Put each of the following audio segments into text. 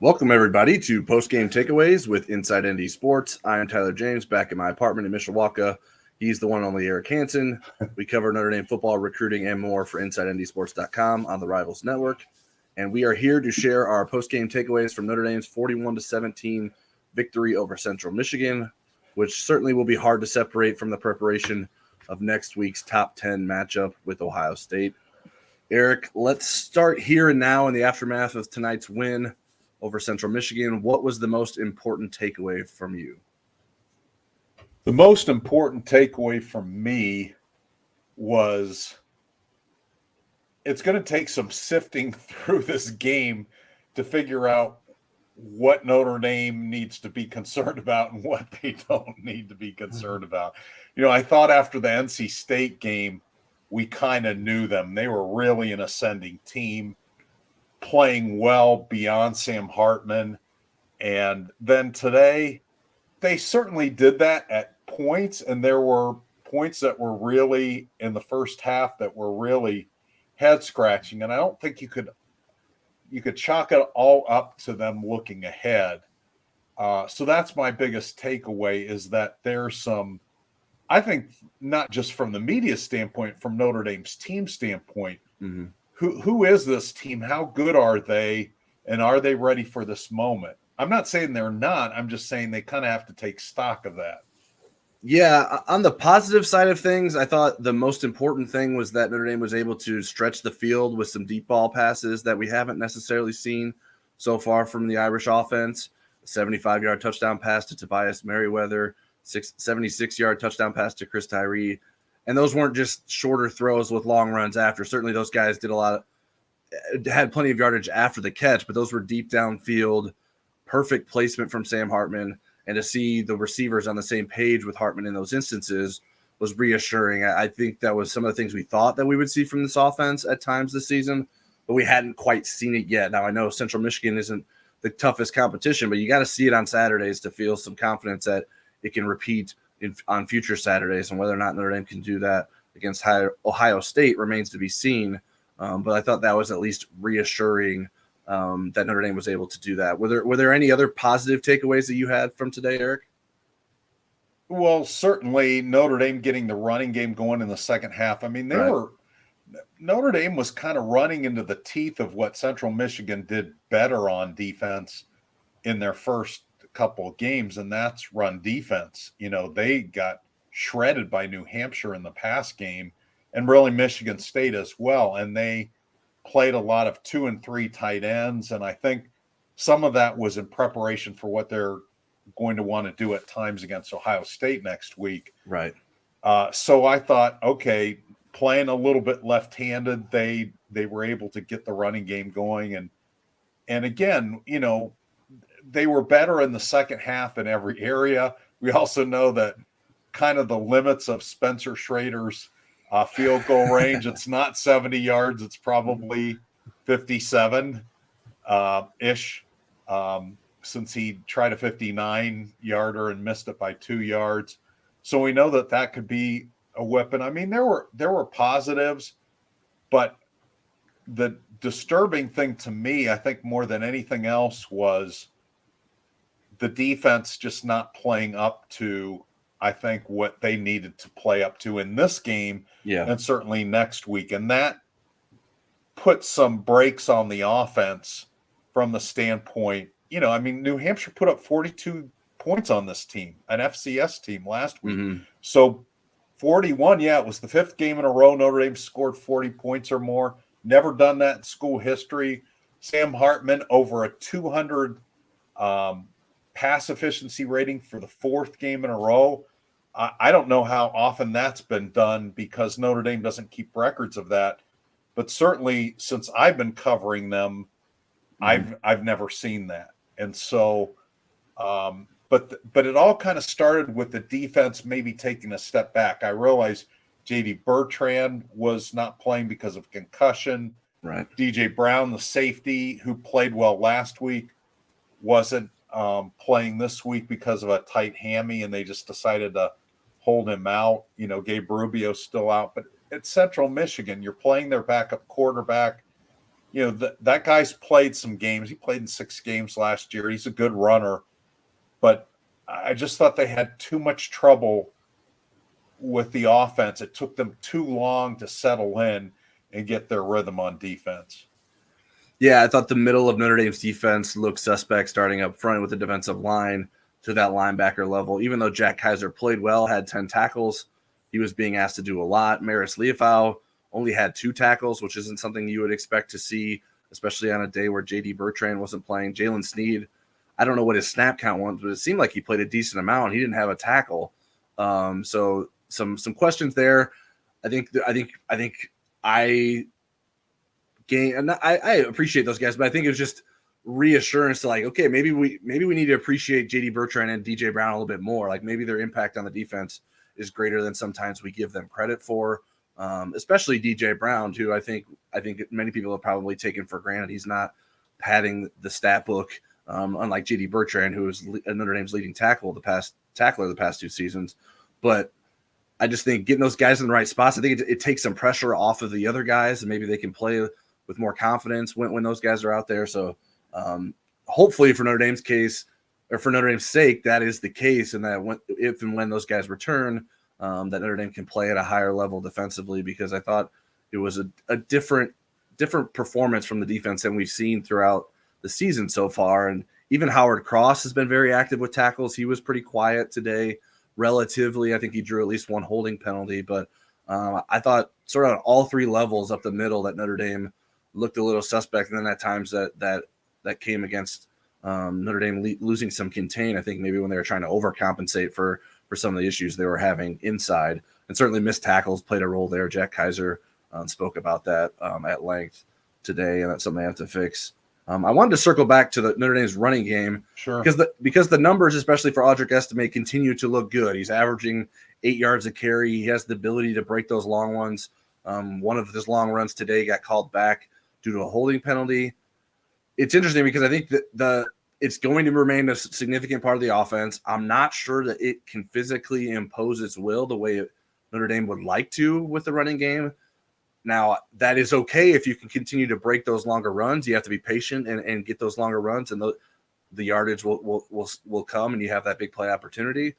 Welcome, everybody, to Postgame Takeaways with Inside ND Sports. I am Tyler James, back at my apartment in Mishawaka. He's the one and only Eric Hansen. We cover Notre Dame football, recruiting, and more for InsideNDSports.com on the Rivals Network. And we are here to share our postgame takeaways from Notre Dame's 41-17 victory over Central Michigan, which certainly will be hard to separate from the preparation of next week's top 10 matchup with Ohio State. Eric, let's start here and now in the aftermath of tonight's win over Central Michigan. What was the most important takeaway from you? The most important takeaway from me was it's going to take some sifting through this game to figure out what Notre Dame needs to be concerned about and what they don't need to be concerned about. You know, I thought after the NC State game, we kind of knew them. They were really an ascending team, playing well beyond Sam Hartman. And then today, they certainly did that at points, and there were points that were really in the first half that were really head-scratching. And I don't think you could chalk it all up to them looking ahead. So that's my biggest takeaway, is that there's some, I think, not just from the media standpoint, from Notre Dame's team standpoint, who is this team? How good are they? And are they ready for this moment? I'm not saying they're not. I'm just saying they kind of have to take stock of that. Yeah, on the positive side of things, I thought the most important thing was that Notre Dame was able to stretch the field with some deep ball passes that we haven't necessarily seen so far from the Irish offense. A 75-yard touchdown pass to Tobias Merriweather, 76-yard touchdown pass to Chris Tyree. And those weren't just shorter throws with long runs after. Certainly those guys had plenty of yardage after the catch, but those were deep downfield, perfect placement from Sam Hartman. And to see the receivers on the same page with Hartman in those instances was reassuring. I think that was some of the things we thought that we would see from this offense at times this season, but we hadn't quite seen it yet. Now, I know Central Michigan isn't the toughest competition, but you got to see it on Saturdays to feel some confidence that it can repeat on future Saturdays, and whether or not Notre Dame can do that against Ohio State remains to be seen. But I thought that was at least reassuring that Notre Dame was able to do that. Were there any other positive takeaways that you had from today, Eric? Well, certainly Notre Dame getting the running game going in the second half. I mean, Notre Dame was kind of running into the teeth of what Central Michigan did better on defense in their first couple of games, and that's run defense. You know, they got shredded by New Hampshire in the pass game, and really Michigan State as well. And they played a lot of 2 and 3 tight ends. And I think some of that was in preparation for what they're going to want to do at times against Ohio State next week. Right. So I thought, okay, playing a little bit left-handed, they were able to get the running game going. And again, you know, they were better in the second half in every area. We also know that kind of the limits of Spencer Schrader's field goal range. It's not 70 yards. It's probably 57-ish since he tried a 59-yarder and missed it by 2 yards. So we know that could be a weapon. I mean, there were positives, but the disturbing thing to me, I think more than anything else, was the defense just not playing up to, I think, what they needed to play up to in this game, and certainly next week. And that put some brakes on the offense from the standpoint, you know, I mean, New Hampshire put up 42 points on this team, an FCS team last week. So 41, it was the 5th game in a row Notre Dame scored 40 points or more. Never done that in school history. Sam Hartman over a 200 pass efficiency rating for the 4th game in a row. I don't know how often that's been done because Notre Dame doesn't keep records of that. But certainly since I've been covering them, I've never seen that. And so, but it all kind of started with the defense maybe taking a step back. I realized J.D. Bertrand was not playing because of concussion. Right. DJ Brown, the safety who played well last week, wasn't playing this week because of a tight hammy, and they just decided to hold him out. You know, Gabe Rubio's still out. But at Central Michigan, you're playing their backup quarterback. that guy's played some games. He played in 6 games last year. He's a good runner, but I just thought they had too much trouble with the offense. It took them too long to settle in and get their rhythm on defense. Yeah, I thought the middle of Notre Dame's defense looked suspect starting up front with the defensive line to that linebacker level. Even though Jack Kaiser played well, had 10 tackles, he was being asked to do a lot. Maris Leafau only had 2 tackles, which isn't something you would expect to see, especially on a day where J.D. Bertrand wasn't playing. Jalen Sneed, I don't know what his snap count was, but it seemed like he played a decent amount. He didn't have a tackle. So some questions there. I appreciate those guys, but I think it was just reassurance to like, okay, maybe we need to appreciate JD Bertrand and DJ Brown a little bit more. Like maybe their impact on the defense is greater than sometimes we give them credit for. Especially DJ Brown, who I think many people have probably taken for granted. He's not padding the stat book, unlike JD Bertrand, who is Notre Dame's leading tackler the past 2 seasons. But I just think getting those guys in the right spots, I think it takes some pressure off of the other guys, and maybe they can play with more confidence when those guys are out there. So hopefully for Notre Dame's case, or for Notre Dame's sake, that is the case, and that if and when those guys return, that Notre Dame can play at a higher level defensively, because I thought it was a different performance from the defense than we've seen throughout the season so far. And even Howard Cross has been very active with tackles. He was pretty quiet today, relatively. I think he drew at least 1 holding penalty, but I thought sort of on all 3 levels up the middle that Notre Dame looked a little suspect. And then at times that came against Notre Dame losing some contain, I think maybe when they were trying to overcompensate for some of the issues they were having inside. And certainly missed tackles played a role there. Jack Kaiser spoke about that at length today, and that's something they have to fix. I wanted to circle back to the Notre Dame's running game, sure, because the numbers, especially for Audric Estime, continue to look good. He's averaging 8 yards a carry. He has the ability to break those long ones. One of his long runs today got called back due to a holding penalty. It's interesting because I think that it's going to remain a significant part of the offense. I'm not sure that it can physically impose its will the way Notre Dame would like to with the running game. Now, that is okay if you can continue to break those longer runs. You have to be patient and get those longer runs, and the yardage will come, and you have that big play opportunity.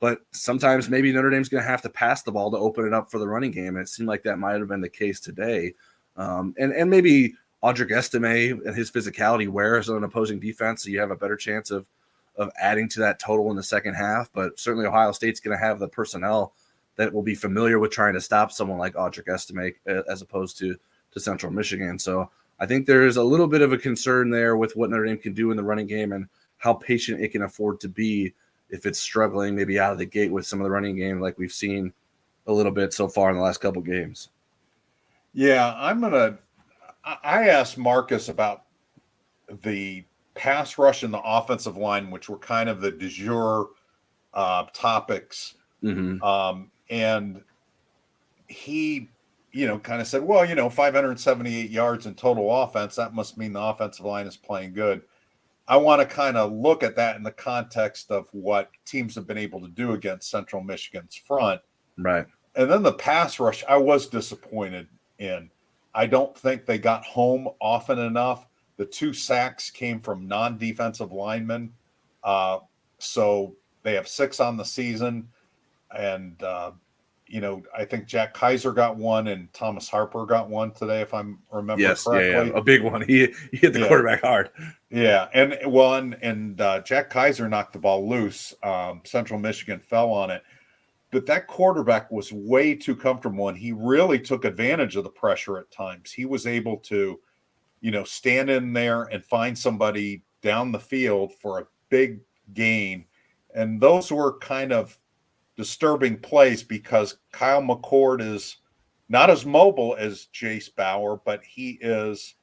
But sometimes maybe Notre Dame's going to have to pass the ball to open it up for the running game. And it seemed like that might have been the case today. And maybe Audric Estime and his physicality wears on an opposing defense, so you have a better chance of adding to that total in the second half. But certainly Ohio State's going to have the personnel that will be familiar with trying to stop someone like Audric Estime as opposed to Central Michigan. So I think there's a little bit of a concern there with what Notre Dame can do in the running game and how patient it can afford to be if it's struggling maybe out of the gate with some of the running game like we've seen a little bit so far in the last couple games. Yeah, I asked Marcus about the pass rush and the offensive line, which were kind of the du jour topics. Mm-hmm. And he, kind of said, well, 578 yards in total offense, that must mean the offensive line is playing good. I want to kind of look at that in the context of what teams have been able to do against Central Michigan's front. Right. And then the pass rush, I was disappointed in. I don't think they got home often enough. The 2 sacks came from non-defensive linemen. So they have 6 on the season. And, I think Jack Kaiser got 1 and Thomas Harper got 1 today, if I'm remembering correctly. Yeah, a big one. He hit the quarterback hard. Yeah, and Jack Kaiser knocked the ball loose. Central Michigan fell on it. But that quarterback was way too comfortable, and he really took advantage of the pressure at times. He was able to, stand in there and find somebody down the field for a big gain. And those were kind of disturbing plays because Kyle McCord is not as mobile as Jace Bauer, but he is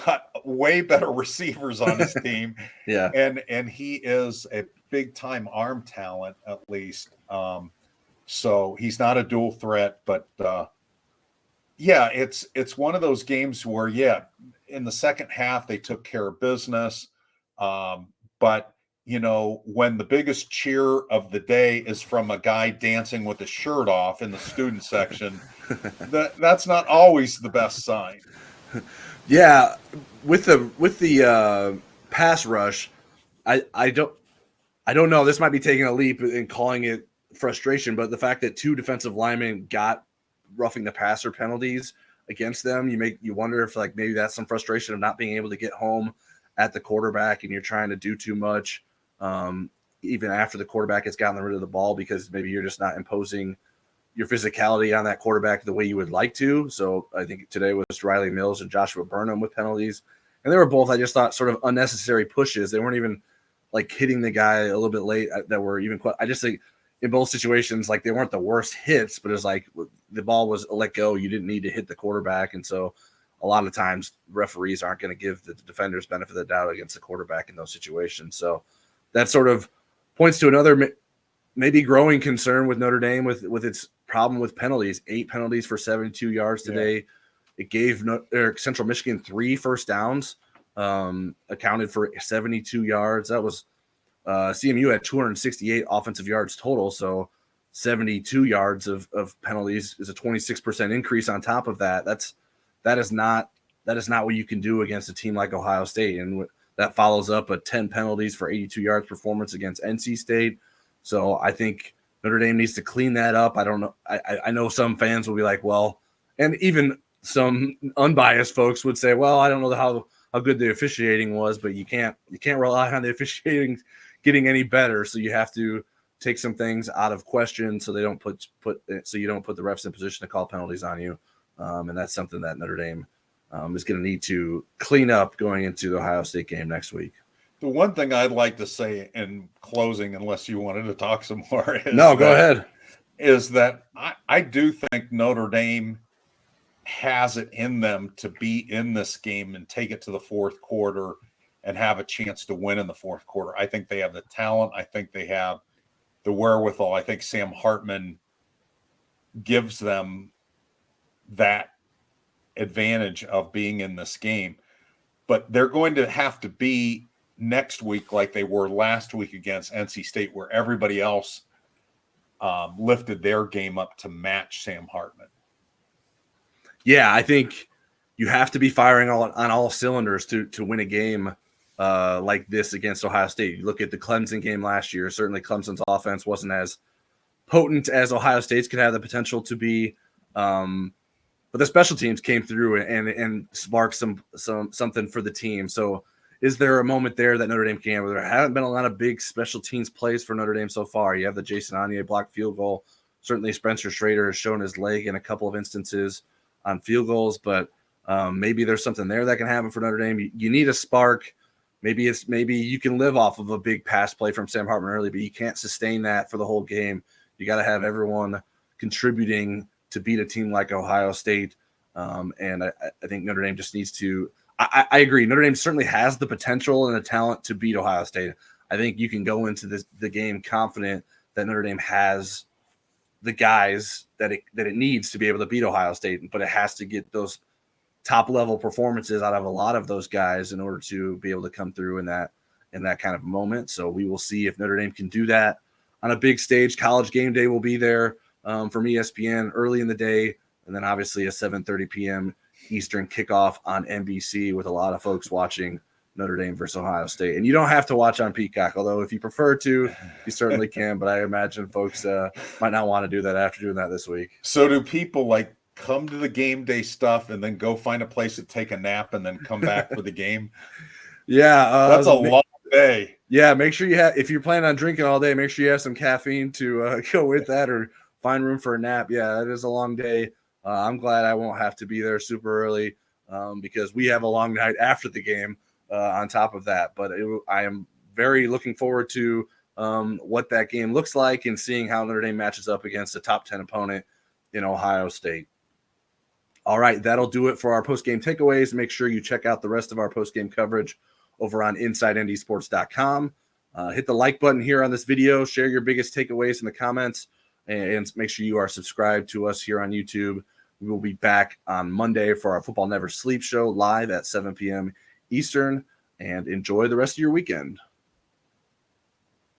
got way better receivers on his team. Yeah. And he is a big time arm talent, at least. So he's not a dual threat, but it's one of those games where, in the second half, they took care of business. But when the biggest cheer of the day is from a guy dancing with his shirt off in the student section, that's not always the best sign. Yeah, with the pass rush, I don't know. This might be taking a leap and calling it frustration, but the fact that two defensive linemen got roughing the passer penalties against them, you wonder if like maybe that's some frustration of not being able to get home at the quarterback, and you're trying to do too much, even after the quarterback has gotten rid of the ball, because maybe you're just not imposing your physicality on that quarterback the way you would like to. So I think today was Riley Mills and Joshua Burnham with penalties, and they were both, I just thought, sort of unnecessary pushes. They weren't even like hitting the guy a little bit late that were even I just think in both situations, like they weren't the worst hits, but it's like the ball was let go. You didn't need to hit the quarterback. And so a lot of times referees aren't going to give the defenders benefit of the doubt against the quarterback in those situations. So that sort of points to another maybe growing concern with Notre Dame with its problem with penalties. 8 penalties for 72 yards today. Yeah. It gave Central Michigan 3 first downs, accounted for 72 yards. That was CMU had 268 offensive yards total, so 72 yards of penalties is a 26% increase on top of that. That is not what you can do against a team like Ohio State, and that follows up a 10 penalties for 82 yards performance against NC State. So I think Notre Dame needs to clean that up. I don't know. I know some fans will be like, well, and even some unbiased folks would say, well, I don't know how good the officiating was, but you can't rely on the officiating getting any better. So you have to take some things out of question so they don't so you don't put the refs in position to call penalties on you. And that's something that Notre Dame is going to need to clean up going into the Ohio State game next week. The one thing I'd like to say in closing, unless you wanted to talk some more, is go ahead. Is that I do think Notre Dame has it in them to be in this game and take it to the fourth quarter and have a chance to win in the fourth quarter. I think they have the talent. I think they have the wherewithal. I think Sam Hartman gives them that advantage of being in this game. But they're going to have to be next week like they were last week against NC State, where everybody else lifted their game up to match Sam Hartman. Yeah, I think you have to be firing on all cylinders to win a game like this against Ohio State. You look at the Clemson game last year. Certainly Clemson's offense wasn't as potent as Ohio State's could have the potential to be. But the special teams came through and sparked something for the team. So is there a moment there that Notre Dame can? There haven't been a lot of big special teams plays for Notre Dame so far. You have the Jason Anier blocked field goal. Certainly Spencer Schrader has shown his leg in a couple of instances on field goals, but maybe there's something there that can happen for Notre Dame. You need a spark. Maybe you can live off of a big pass play from Sam Hartman early, but you can't sustain that for the whole game. You got to have everyone contributing to beat a team like Ohio State. And I think Notre Dame just needs to – I agree. Notre Dame certainly has the potential and the talent to beat Ohio State. I think you can go into the game confident that Notre Dame has the guys that it needs to be able to beat Ohio State, but it has to get those top-level performances out of a lot of those guys in order to be able to come through in that kind of moment. So we will see if Notre Dame can do that on a big stage. College Game Day will be there from ESPN early in the day, and then obviously a 7:30 p.m. Eastern kickoff on NBC with a lot of folks watching Notre Dame versus Ohio State. And you don't have to watch on Peacock, although if you prefer to, you certainly can. But I imagine folks might not want to do that after doing that this week. So do people like come to the game day stuff and then go find a place to take a nap and then come back for the game? Yeah. That's a long day. Yeah, make sure if you're planning on drinking all day, make sure you have some caffeine to go with that or find room for a nap. Yeah, it is a long day. I'm glad I won't have to be there super early because we have a long night after the game on top of that. But I am very looking forward to what that game looks like and seeing how Notre Dame matches up against a top 10 opponent in Ohio State. All right, that'll do it for our post-game takeaways. Make sure you check out the rest of our post-game coverage over on InsideNDSports.com. Hit the like button here on this video. Share your biggest takeaways in the comments. And make sure you are subscribed to us here on YouTube. We will be back on Monday for our Football Never Sleep show live at 7 p.m. Eastern. And enjoy the rest of your weekend.